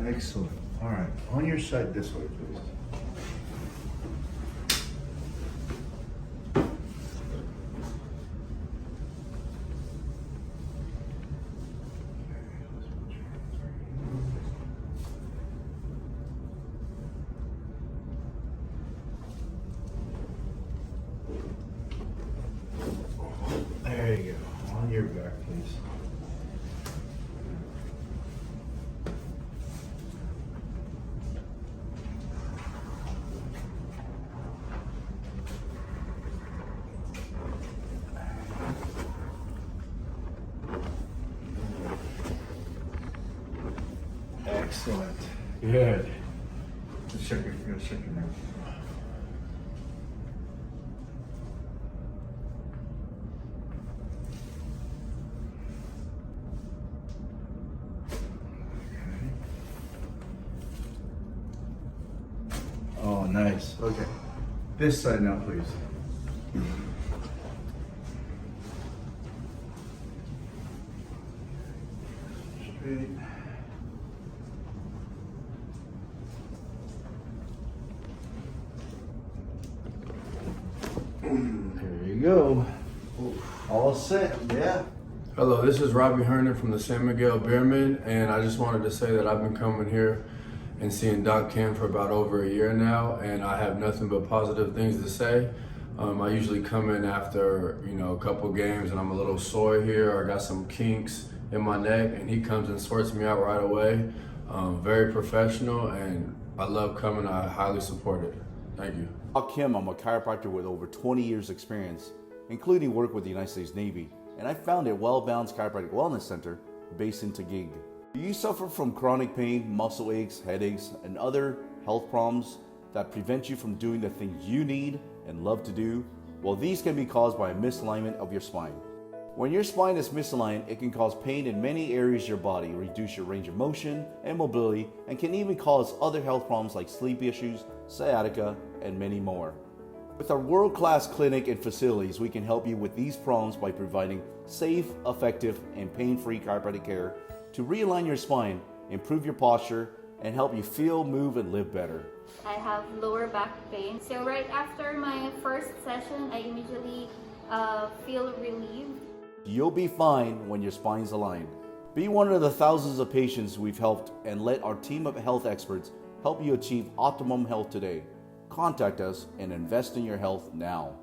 Excellent. All right, on your side this way, please. There you go. On your back, please. Excellent. Good. Let's check your nerve. Oh, nice. Okay. This side now, please. Straight. There you go. All set, yeah. Hello, this is Robbie Herndon from the San Miguel Beerman, and I just wanted to say that I've been coming here and seeing Doc Ken for about over a year now, and I have nothing but positive things to say. I usually come in after, a couple games and I'm a little sore here or I got some kinks in my neck, and he comes and sorts me out right away. Very professional, and I love coming. I highly support it. Thank you. Kim, I'm a chiropractor with over 20 years experience, including work with the United States Navy, and I founded Well Balanced Chiropractic Wellness Center based in Taguig. Do you suffer from chronic pain, muscle aches, headaches, and other health problems that prevent you from doing the things you need and love to do? Well, these can be caused by a misalignment of your spine. When your spine is misaligned, it can cause pain in many areas of your body, reduce your range of motion and mobility, and can even cause other health problems like sleep issues, sciatica, and many more. With our world-class clinic and facilities, we can help you with these problems by providing safe, effective, and pain-free chiropractic care to realign your spine, improve your posture, and help you feel, move, and live better. I have lower back pain. So right after my first session, I immediately feel relieved. You'll be fine when your spine's aligned. Be one of the thousands of patients we've helped, and let our team of health experts help you achieve optimum health today. Contact us and invest in your health now.